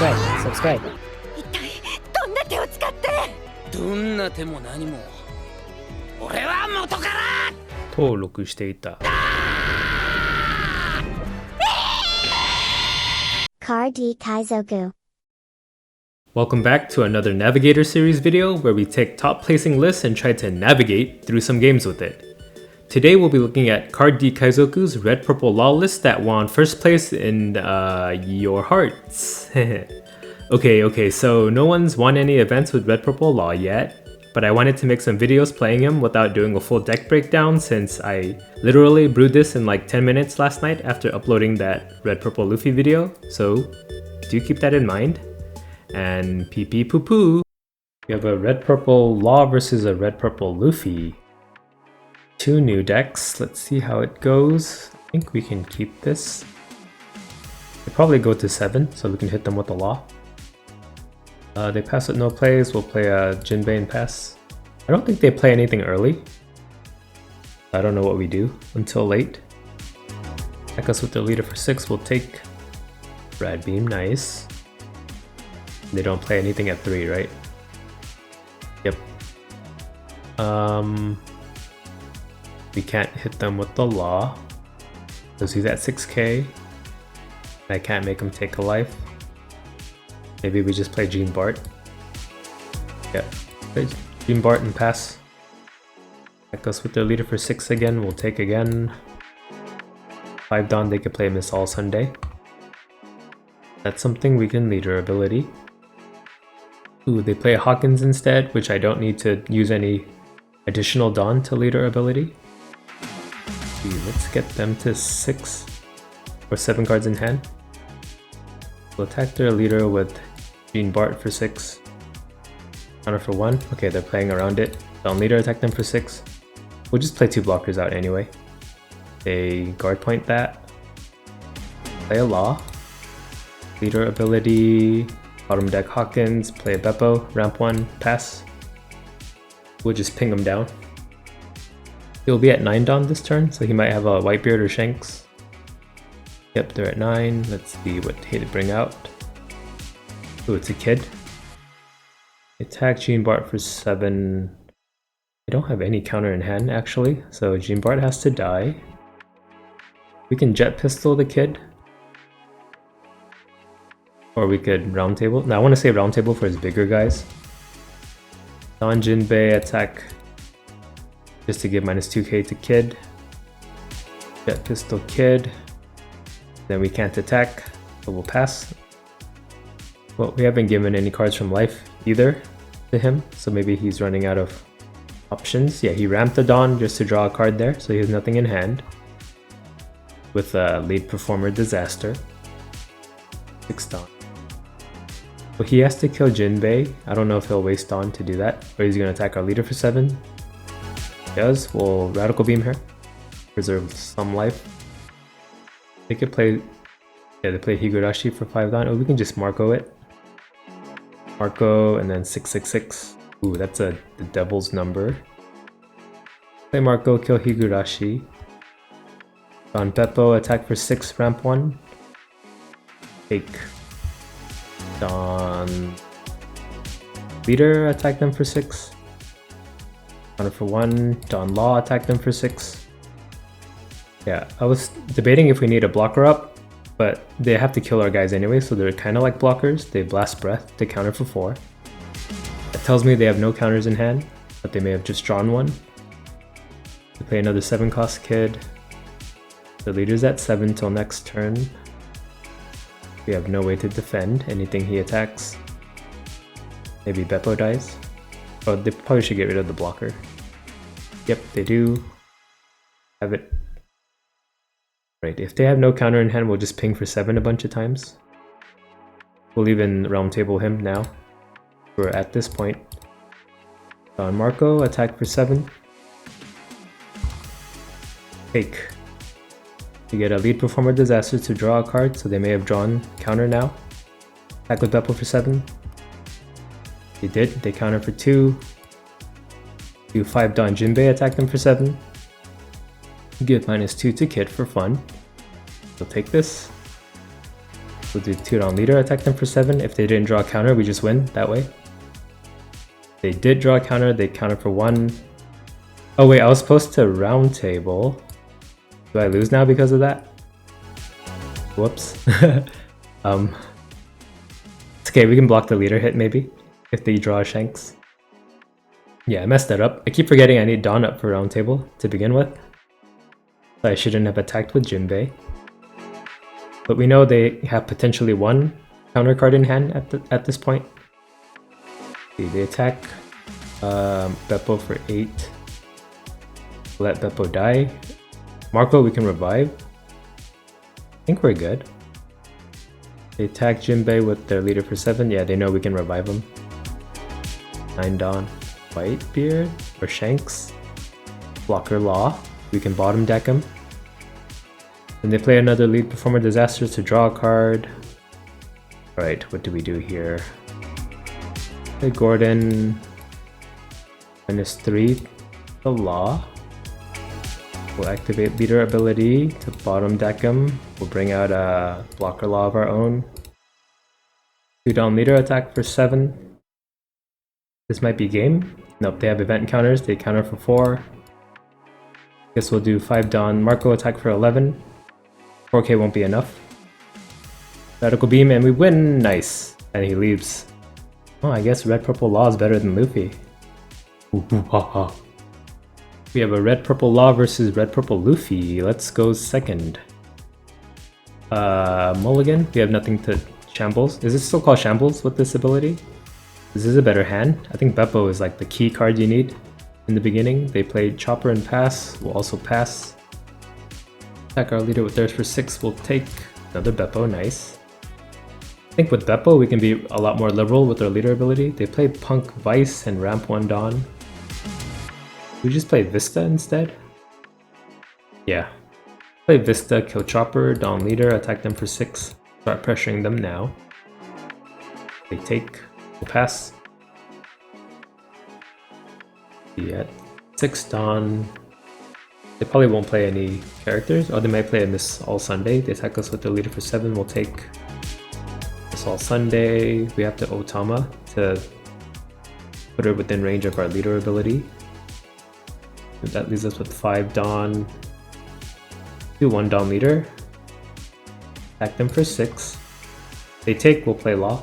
subscribe. 一体どんな手を使ってどんな手も何も俺は元から登録していた。Card Kaizoku. Welcome back to another Navigator series video where we take top placing lists and try to navigate through some games with it. Today we'll be looking at Card D Kaizoku's Red Purple Law list that won first place in your hearts. Okay, so no one's won any events with Red Purple Law yet, but I wanted to make some videos playing him without doing a full deck breakdown since I literally brewed this in like 10 minutes last night after uploading that Red Purple Luffy video, so do keep that in mind. And pee pee poo poo. We have a Red Purple Law versus a Red Purple Luffy. Two new decks. Let's see how it goes. I think we can keep this. They probably go to 7, so we can hit them with the Law. They pass with no plays. We'll play a Jinbei and pass. I don't think they play anything early. I don't know what we do until late. Attack us with their leader for 6. We'll take Rad Beam. Nice. They don't play anything at 3, right? Yep. We can't hit them with the Law because he's at 6k. I can't make him take a life. Maybe we just play Gene Bart. Yeah, play Gene Bart and pass. Attack us with their leader for 6 again. We'll take again. 5 Dawn, they could play Miss All Sunday. That's something we can leader ability. Ooh, they play Hawkins instead, which I don't need to use any additional Dawn to leader ability. Let's get them to 6 or 7 cards in hand. We'll attack their leader with Gene Bart for 6. Counter for 1. Okay, they're playing around it. Dawn leader, attack them for 6. We'll just play 2 blockers out anyway. They guard point that. Play a Law. Leader ability. Bottom deck Hawkins. Play a Beppo. Ramp 1. Pass. We'll just ping him down. He'll be at 9 Dawn this turn, so he might have a Whitebeard or Shanks. Yep, they're at 9. Let's see what they bring out. Oh, it's a kid. Attack Gene Bart for 7. I don't have any counter in hand actually, so Gene Bart has to die. We can Jet Pistol the kid. Or we could Round Table. Now I want to say Round Table for his bigger guys. Dawn Jinbei attack just to give minus 2k to kid. Jet Pistol kid. Then we can't attack, so we'll pass. Well, we haven't given any cards from life either to him, so maybe he's running out of options. Yeah, he ramped the Dawn just to draw a card there, so he has nothing in hand. With a Lead Performer Disaster. 6 Dawn. So he has to kill Jinbei. I don't know if he'll waste Dawn to do that, or he's going to attack our leader for 7. He does. We'll Radical Beam her. Preserve some life. They could play, yeah, they play Higurashi for 5 Dawn. Oh, we can just Marco it. Marco and then 666. Ooh, that's the devil's number. Play Marco, kill Higurashi. Dawn Beppo, attack for 6, ramp 1. Take Dawn Leader, attack them for 6. Counter for 1. Dawn Law, attack them for 6. Yeah, I was debating if we need a blocker up, but they have to kill our guys anyway, so they're kind of like blockers. They Blast Breath to counter for 4. That tells me they have no counters in hand, but they may have just drawn one. They play another 7 cost kid. The leader's at 7 till next turn. We have no way to defend anything he attacks. Maybe Beppo dies. Oh, they probably should get rid of the blocker. Yep, they do. Have it. Right, if they have no counter in hand, we'll just ping for 7 a bunch of times. We'll even Realm Table him now. We're at this point. Dawn Marco, attack for 7. Take. You get a Lead Performer Disaster to draw a card, so they may have drawn counter now. Attack with Beppo for 7. They did, they counter for 2. Do 5 Dawn Jinbei, attack them for 7. Give minus 2 to Kid for fun. We'll take this. We'll do 2 down leader, attack them for 7. If they didn't draw a counter, we just win that way. They did draw a counter, they counter for 1. Oh wait, I was supposed to round table. Do I lose now because of that? Whoops. It's okay, we can block the leader hit maybe, if they draw a Shanks. Yeah, I messed that up. I keep forgetting I need Dawn up for round table to begin with. So I shouldn't have attacked with Jinbei. But we know they have potentially 1 counter card in hand at this point. See, they attack Beppo for 8. Let Beppo die. Marco we can revive. I think we're good. They attack Jinbei with their leader for 7. Yeah, they know we can revive him. 9 Dawn. Whitebeard or Shanks. Blocker Law. We can bottom deck him. And they play another lead performer disaster to draw a card. Alright, what do we do here? Play Gordon. -3. The Law. We'll activate leader ability to bottom deck him. We'll bring out a blocker law of our own. 2 down leader attack for 7. This might be game. Nope, they have event counters. They counter for 4. Guess we'll do 5 down Marco attack for 11. 4k won't be enough. Radical beam and we win! Nice! And he leaves. Oh, I guess red purple law is better than Luffy. We have a red purple law versus red purple Luffy. Let's go second. Mulligan. We have nothing to shambles. Is it still called shambles with this ability? This is a better hand. I think Beppo is like the key card you need in the beginning. They played chopper and pass. We'll also pass. Attack our leader with theirs for 6. We'll take another Beppo. Nice. I think with Beppo we can be a lot more liberal with our leader ability. They play Punk Vice and Ramp 1 Dawn. We just play Vista instead? Yeah. Play Vista, kill Chopper, Dawn Leader, attack them for 6. Start pressuring them now. They take. We'll pass. Yeah. 6 Dawn. They probably won't play any characters. Oh, they might play a Miss All Sunday. They attack us with their leader for 7. We'll take Miss All Sunday. We have to Otama to put her within range of our leader ability. That leaves us with 5 Dawn. Do 1 Dawn leader. Attack them for 6. They take, we'll play Law.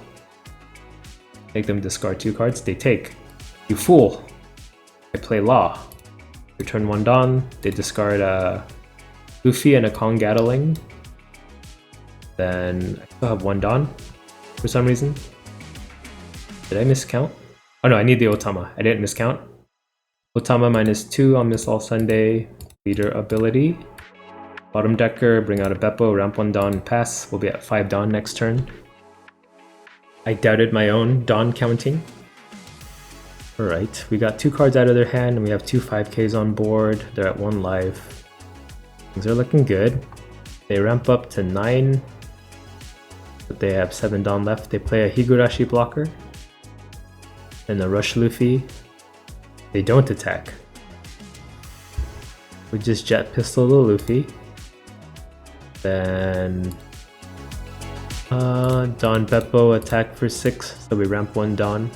Make them discard 2 cards. They take. You fool! I play Law. Return 1 Dawn. They discard Luffy and a Kong Gatling. Then I still have 1 Dawn for some reason. Did I miscount? Oh no, I need the Otama. I didn't miscount. Otama -2 on Miss All Sunday. Leader ability. Bottom decker, bring out a Beppo, ramp 1 Dawn, pass. We'll be at 5 Dawn next turn. I doubted my own Dawn counting. Alright, we got 2 cards out of their hand and we have 2 5Ks on board. They're at 1 life. Things are looking good. They ramp up to 9. But they have 7 Dawn left. They play a Higurashi blocker. And a Rush Luffy. They don't attack. We just Jet Pistol the Luffy. Then Dawn Beppo attack for 6, so we ramp 1 Dawn.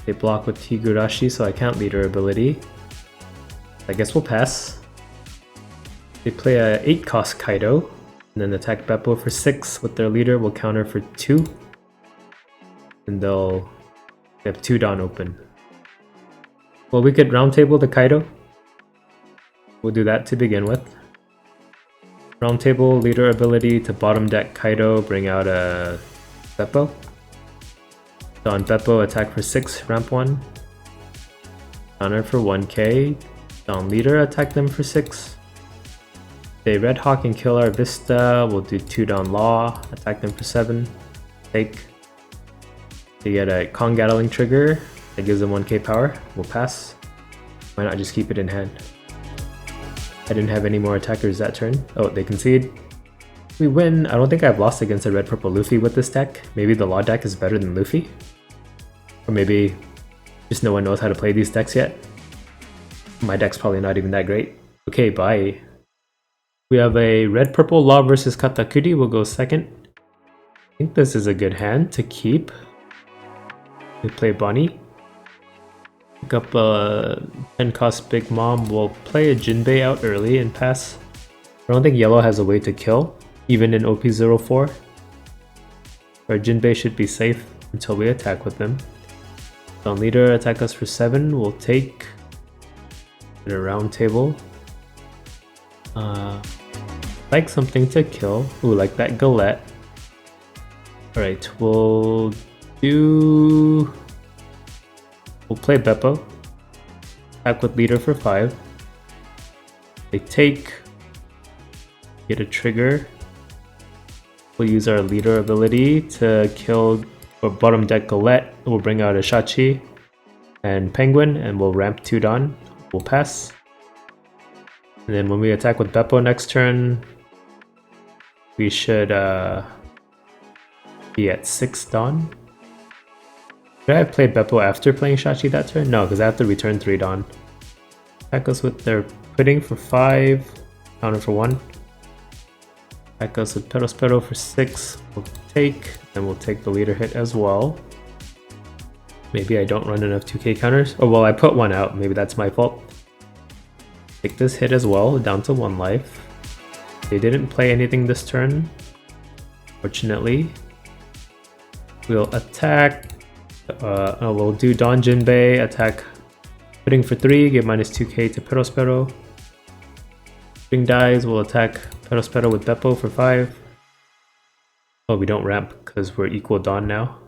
They block with Higurashi, so I can't leader ability. I guess we'll pass. They play a 8 cost Kaido, and then attack Beppo for 6 with their leader. Will counter for 2. And they have 2 Dawn open. Well, we could round table the Kaido. We'll do that to begin with. Round table leader ability to bottom deck Kaido, bring out a Beppo. Dawn Beppo attack for 6, ramp 1. Counter for 1k. Dawn leader attack them for 6. They Red Hawk and kill our Vista. We'll do 2 Dawn Law, attack them for 7. Take. They get a Kong Gatling trigger that gives them 1k power. We'll pass. Why not just keep it in hand? I didn't have any more attackers that turn. Oh, they concede. We win. I don't think I've lost against a red purple Luffy with this deck. Maybe the Law deck is better than Luffy. Or maybe just no one knows how to play these decks yet. My deck's probably not even that great. Okay, bye. We have a red purple Law versus Katakuri. We'll go second. I think this is a good hand to keep. We play Bonnie. Pick up a 10 cost Big Mom. We'll play a Jinbei out early and pass. I don't think yellow has a way to kill, even in OP04. Our Jinbei should be safe until we attack with them. On leader, attack us for 7. We'll take a round table. Like something to kill. Ooh, like that Galette. Alright, we'll play Beppo. Attack with leader for 5. They take. Get a trigger. We'll use our leader ability to kill or bottom deck Galette. We'll bring out a Shachi and Penguin and we'll ramp 2 Dawn. We'll pass. And then when we attack with Beppo next turn, we should be at 6 Dawn. Should I have played Beppo after playing Shachi that turn? No, because I have to return 3 Dawn. Attack us with their pudding for 5, counter for 1. Attack us with Pero for 6, we'll take, and we'll take the leader hit as well. Maybe I don't run enough 2k counters. Oh well, I put 1 out, maybe that's my fault. Take this hit as well, down to 1 life. They didn't play anything this turn, fortunately. We'll attack, we'll do Dawn Jinbei, attack pudding for 3, give minus 2k to Pero. Pudding dies, we'll attack Pero with Beppo for 5. Oh, we don't ramp because we're equal Dawn now.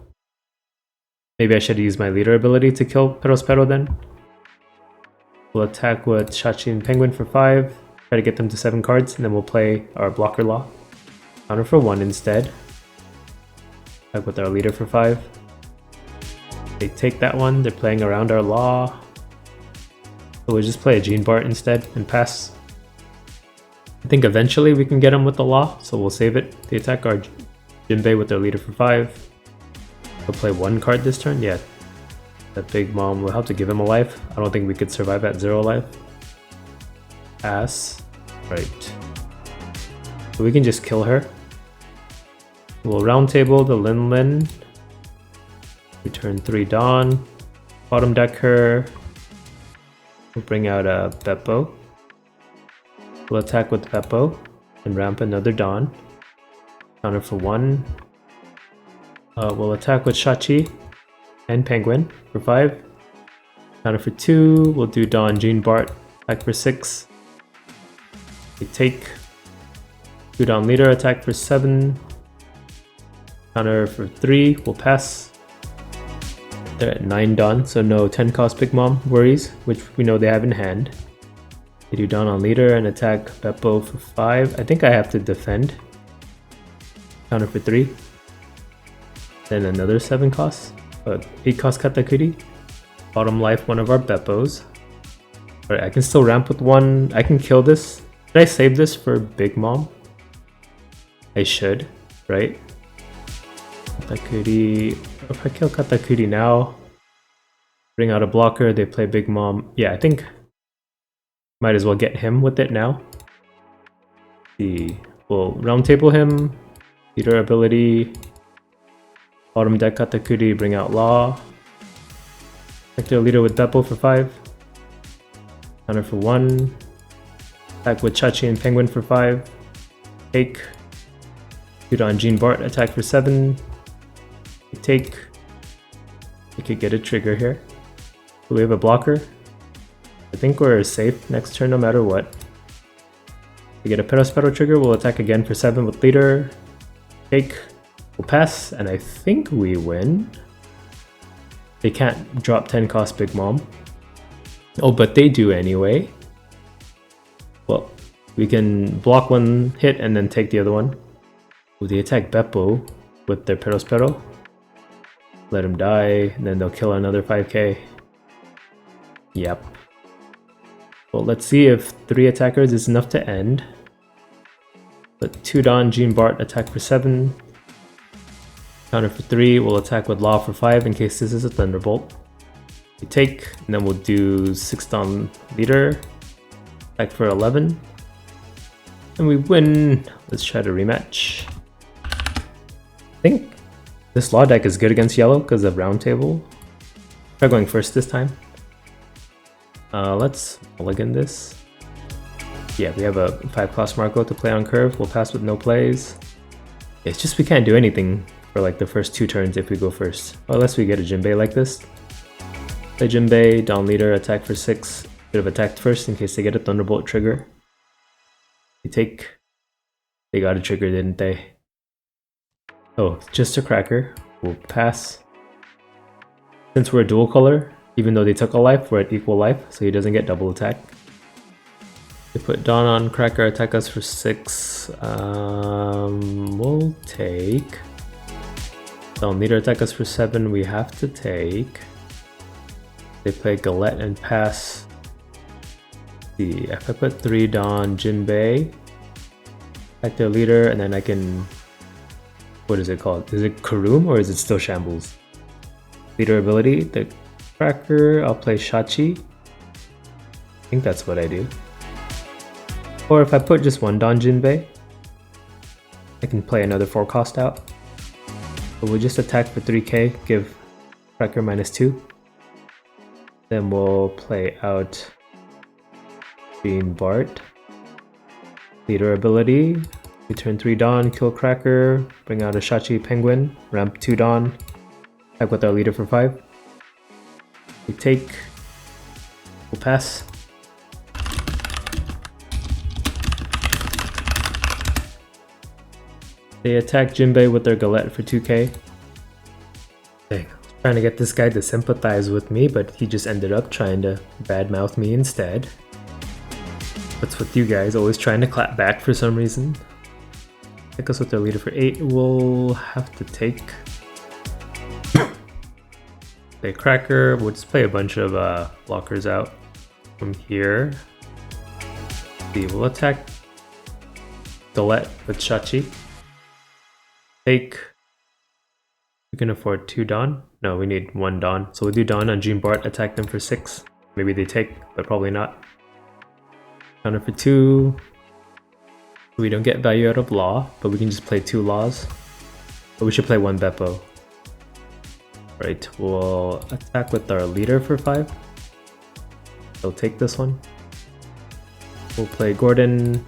Maybe I should use my leader ability to kill Pero then. We'll attack with Shachi and Penguin for 5. Try to get them to 7 cards, and then we'll play our blocker law. Counter for 1 instead. Attack with our leader for 5. They take that one, they're playing around our law. So we'll just play a Gene Bart instead and pass. I think eventually we can get him with the law, so we'll save it. They attack our Jinbei with their leader for 5. We'll play 1 card this turn, yeah. That Big Mom will have to give him a life. I don't think we could survive at 0 life. Pass. Right. So we can just kill her. We'll round table the Lin. Return 3 Dawn. Bottom deck her. We'll bring out a Beppo. We'll attack with Beppo and ramp another Dawn. Counter for 1. We'll attack with Shachi and Penguin for 5. Counter for 2. We'll do Dawn Gene Bart. Attack for 6. We take 2 Dawn Leader. Attack for 7. Counter for 3. We'll pass. They're at 9 Dawn, so no 10 cost Big Mom worries, which we know they have in hand. They do Dawn on leader and attack Beppo for 5. I think I have to defend. Counter for 3. Then another 7 cost. 8 cost Katakuri. Bottom life one of our Beppos. Alright, I can still ramp with 1. I can kill this. Should I save this for Big Mom? I should, right? Katakuri. If I kill Katakuri now, bring out a blocker, they play Big Mom. Yeah, I think might as well get him with it now. We'll round table him. Leader ability. Bottom deck Katakuri, bring out Law. Active leader with Beppo for 5. Counter for 1. Attack with Shachi and Penguin for 5. Take. Shoot on Gene Bart, attack for 7. Take. We could get a trigger here. Do we have a blocker? I think we're safe next turn no matter what. We get a Pero trigger, we'll attack again for 7 with leader. Take. We'll pass, and I think we win. They can't drop 10 cost Big Mom. Oh, but they do anyway. Well, we can block 1 hit and then take the other one. Ooh, they attack Beppo with their Pero. Let him die, and then they'll kill another 5k. Yep. Well, let's see if 3 attackers is enough to end. Let 2 Dawn Gene Bart attack for 7. Counter for 3, we'll attack with Law for 5 in case this is a Thunderbolt. We take, and then we'll do 6 Dawn Leader. Attack for 11. And we win! Let's try to rematch. I think this Law deck is good against yellow because of round table. Try going first this time. Let's mulligan this. Yeah, we have a 5-cost Marco to play on curve. We'll pass with no plays. It's just we can't do anything for like the first 2 turns if we go first. Or unless we get a Jinbei like this. Play Jinbei, down leader, attack for 6. Should have attacked first in case they get a Thunderbolt trigger. They take... They got a trigger, didn't they? Oh, just a cracker. We'll pass. Since we're a dual color, even though they took a life, we're at equal life, so he doesn't get double attack. They put Dawn on Cracker, attack us for 6. We'll take. Dawn leader, attack us for 7. We have to take. They play Galette and pass. See, if I put 3 Dawn Jinbei, attack their leader, and then I can. What is it called? Is it Karoom or is it still Shambles? Leader ability, the Cracker. I'll play Shachi. I think that's what I do. Or if I put just 1 Dawn Jinbei, I can play another 4-cost out. But we'll just attack for 3k, give Cracker -2. Then we'll play out Green Bart. Leader ability, return 3 Dawn, kill Cracker, bring out a Shachi Penguin, ramp 2 Dawn, attack with our leader for 5. We take, we'll pass. They attack Jinbei with their Galette for 2k. Dang, I was trying to get this guy to sympathize with me, but he just ended up trying to badmouth me instead. What's with you guys, always trying to clap back for some reason? Take us with their leader for 8. We'll have to take. Play Cracker. We'll just play a bunch of blockers out from here. See, we'll attack Galette with Shachi. Take. We can afford 2 Dawn. No, we need 1 Dawn. So we'll do Dawn on Jean Bart, attack them for 6. Maybe they take, but probably not. Counter for 2. We don't get value out of Law, but we can just play 2 Laws. But we should play 1 Beppo. Right, we'll attack with our leader for 5. They'll take this one. We'll play Gordon,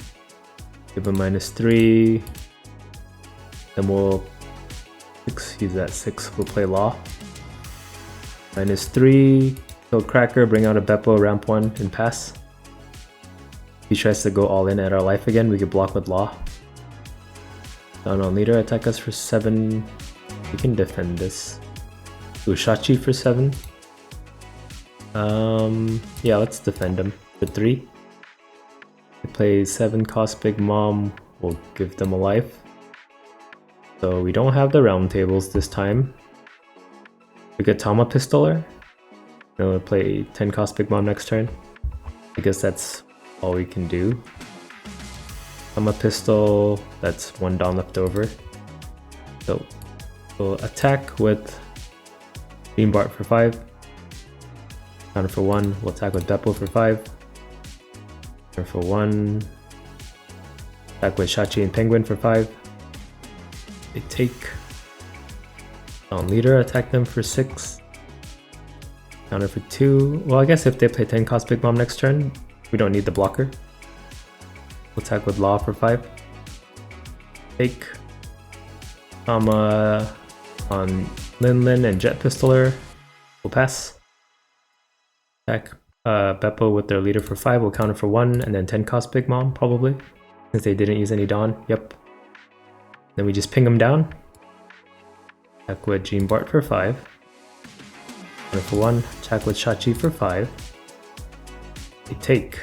give him -3. Then we'll he's at 6. We'll play Law. -3. Kill Cracker, bring out a Beppo, ramp 1, and pass. If he tries to go all in at our life again, we could block with Law. Down on leader, attack us for 7. We can defend this. Do Shachi for 7. Yeah, let's defend him for 3. He plays 7 cost Big Mom. We'll give them a life. So we don't have the round tables this time. We get Tama Pistoler. Then we'll play 10 cost Big Mom next turn. I guess that's all we can do. Tama Pistol, that's 1 Dawn left over. So we'll attack with Beam Bart for 5. Counter for 1, we'll attack with Beppo for 5. Counter for 1. Attack with Shachi and Penguin for 5. They take. On leader, attack them for 6. Counter for 2. Well, I guess if they play 10 cost Big Mom next turn, we don't need the blocker. We'll attack with Law for 5. Take. Tama on Lin and Jet Pistoler. We'll pass. Attack Beppo with their leader for 5. We'll counter for 1 and then 10 cost Big Mom, probably. Since they didn't use any Dawn. Yep. Then we just ping them down. Attack with Jean Bart for 5. Counter for 1. Attack with Shachi for 5. They take.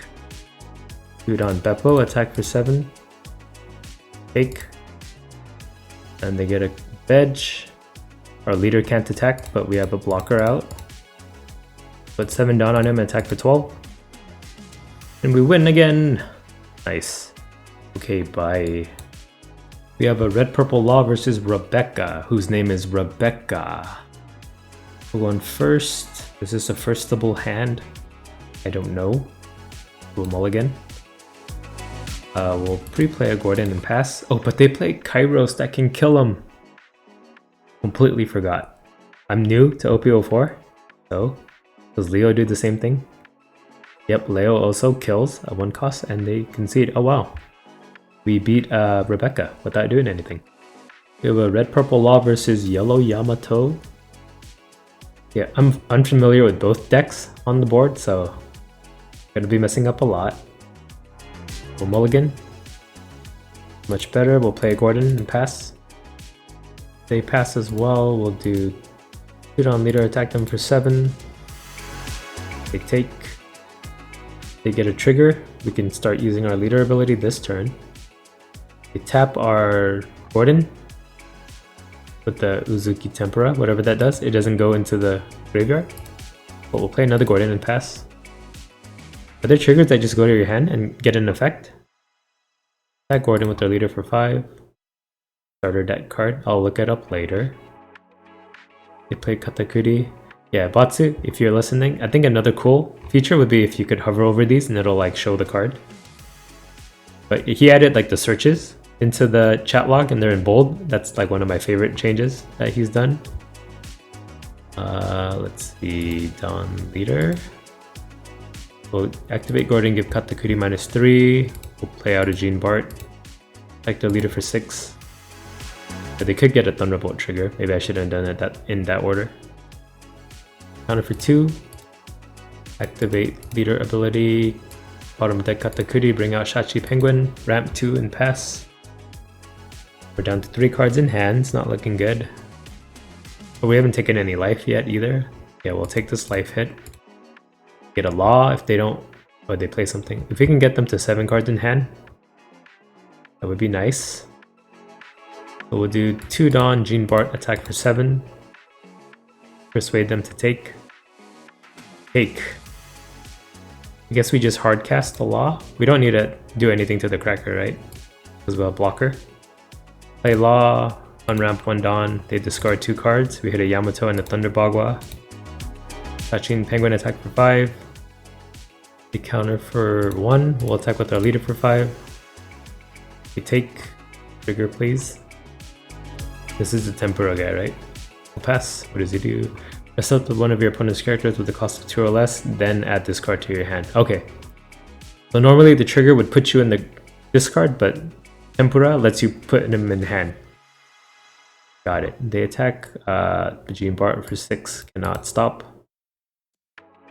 Do it on Beppo. Attack for 7. Take. And they get a veg. Our leader can't attack, but we have a blocker out. Put 7 down on him and attack for 12. And we win again! Nice. Okay, bye. We have a red-purple Law versus Rebecca, whose name is Rebecca. We're going first. Is this a firstable hand? I don't know. We'll mulligan. We'll pre-play a Gordon and pass. Oh, but they play Kairos that can kill him. Completely forgot. I'm new to OP04, so does Leo do the same thing? Yep, Leo also kills at 1 cost and they concede. Oh wow. We beat Rebecca without doing anything. We have a red-purple law versus yellow Yamato. Yeah, I'm unfamiliar with both decks on the board, so I'm gonna be messing up a lot. We'll mulligan. Much better. We'll play Gordon and pass. They pass as well. We'll do 2-Dawn leader, attack them for 7. They take. They get a trigger. We can start using our leader ability this turn. They tap our Gordon with the Uzuki Tempura, whatever that does. It doesn't go into the graveyard. But we'll play another Gordon and pass. Are there triggers that just go to your hand and get an effect? Attack Gordon with their leader for 5. Starter deck card. I'll look it up later. They play Katakuri. Yeah, Batsu, if you're listening, I think another cool feature would be if you could hover over these and it'll like show the card. But he added like the searches into the chat log and they're in bold. That's like one of my favorite changes that he's done. Let's see, Dawn leader. We'll activate Gordon, give Katakuri -3. We'll play out a Jean Bart. Like the leader for 6. But they could get a Thunderbolt trigger. Maybe I should have done it in that order. Counter for 2. Activate leader ability. Bottom deck Katakuri, bring out Shachi Penguin. Ramp 2 and pass. We're down to 3 cards in hand. It's not looking good. But we haven't taken any life yet either. Yeah, we'll take this life hit. Get a law if they don't, or they play something. If we can get them to 7 cards in hand, that would be nice. So we'll do 2 Dawn, Jean Bart, attack for 7. Persuade them to take. Take. I guess we just hardcast the law. We don't need to do anything to the cracker, right? Because we'll have blocker. Play law, unramp 1 Dawn. They discard 2 cards. We hit a Yamato and a Thunder Bagua. Touching Penguin, attack for 5. We counter for 1. We'll attack with our leader for 5. We take. Trigger, please. This is the Tempura guy, right? We'll pass. What does he do? Mess up with one of your opponent's characters with the cost of 2 or less, then add this card to your hand. Okay. So normally the trigger would put you in the discard, but Tempura lets you put him in hand. Got it. They attack the Jean Bart for 6. Cannot stop.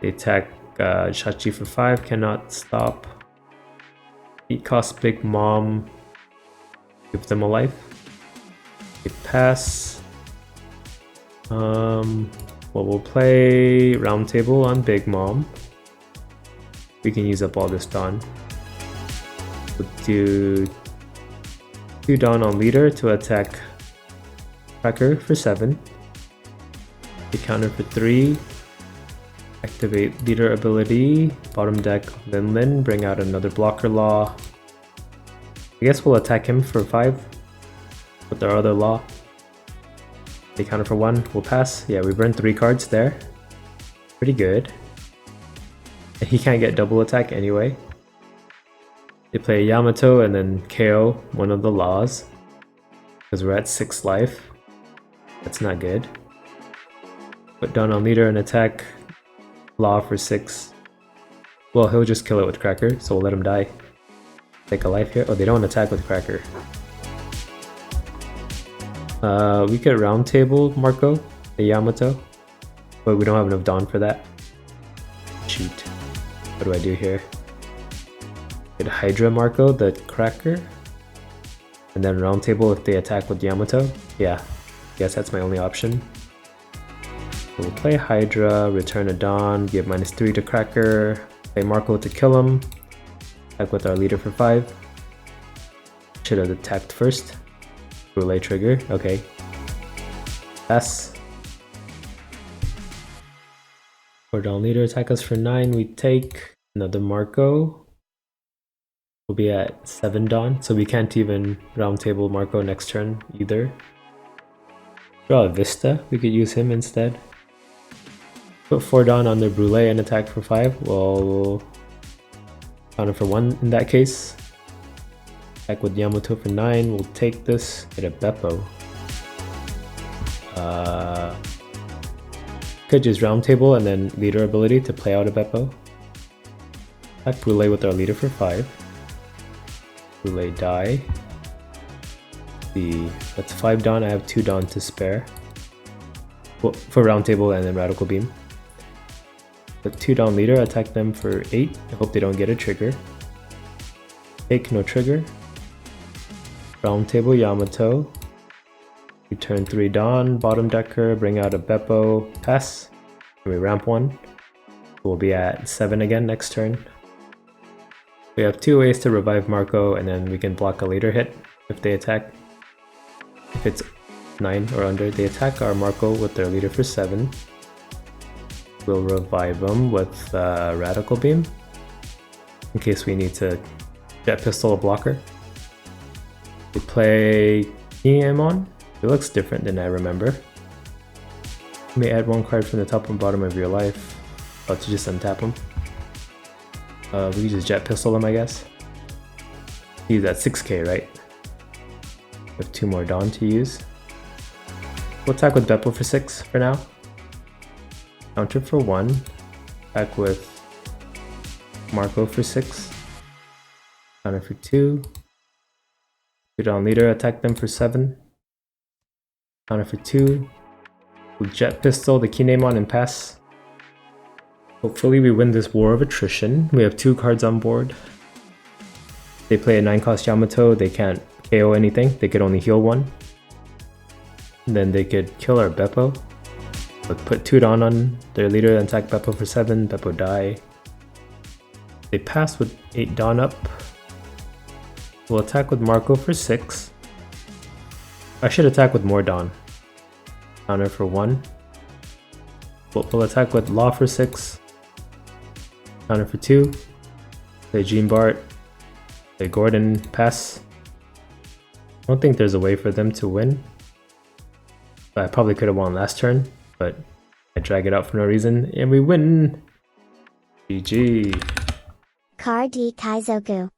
They attack Shachi for 5. Cannot stop. He costs Big Mom. Give them a life. They pass. Well, we'll play Round Table on Big Mom. We can use up all this Dawn. We'll do 2 Dawn on Leader to attack Cracker for 7. We counter for 3. Activate Leader ability. Bottom deck Lin, bring out another blocker law. I guess we'll attack him for 5 with our other law. They counter for 1, we'll pass. Yeah, we burned 3 cards there. Pretty good. And he can't get double attack anyway. They play a Yamato and then KO one of the laws. Because we're at 6 life. That's not good. Put down on leader and attack law for 6. Well, he'll just kill it with Cracker, so we'll let him die. Take a life here. Oh, they don't attack with Cracker. We get Round Table Marco, the Yamato, but we don't have enough Dawn for that. Shoot. What do I do here? Get Hydra Marco, the Cracker, and then Round Table if they attack with Yamato. Yeah, guess that's my only option. So we'll play Hydra, return a Dawn, give -3 to Cracker, play Marco to kill him, attack with our leader for 5. Should have attacked first. Relay trigger, okay. Pass. For Dawn leader, attack us for 9. We take another Marco. We'll be at 7 Dawn, so we can't even Round Table Marco next turn either. Draw a Vista, we could use him instead. Put 4 Dawn on their Brûlée and attack for 5. Well, counter for 1 in that case. Attack with Yamato for 9. We'll take this. Get a Beppo. Could use round table and then leader ability to play out a Beppo. Attack Brule with our leader for 5. Brule die. That's 5 Dawn, I have 2 Dawn to spare. Well, for round table and then Radical Beam. With 2 Dawn leader, attack them for 8. I hope they don't get a trigger. Take no trigger. Round table Yamato. Return 3 Dawn, bottom decker, bring out a Beppo, pass. And we ramp 1. We'll be at 7 again next turn. We have 2 ways to revive Marco, and then we can block a later hit if they attack. If it's 9 or under, they attack our Marco with their leader for 7. We'll revive them with Radical Beam in case we need to Jet Pistol a blocker. We play Kinemon. It looks different than I remember. You may add 1 card from the top and bottom of your life to just untap them. We can just Jet Pistol them, I guess. Use that 6k, right? We have 2 more Dawn to use. We'll attack with Beppo for 6 for now. Counter for 1. Attack with Marco for 6. Counter for 2. 2 Dawn leader, attack them for 7. Counter for 2. We'll Jet Pistol the Kinemon and pass. Hopefully we win this war of attrition. We have 2 cards on board. They play a 9-cost Yamato, they can't KO anything, they could only heal 1. And then they could kill our Beppo. But put 2 Dawn on their leader and attack Beppo for 7, Beppo die. They pass with 8 Dawn up. We'll attack with Marco for 6. I should attack with more Dawn. Counter for 1. We'll attack with Law for 6. Counter for 2. Play Jean Bart. Play Gordon, pass. I don't think there's a way for them to win. But I probably could have won last turn, but I drag it out for no reason, and we win! GG! Car D Kaizoku.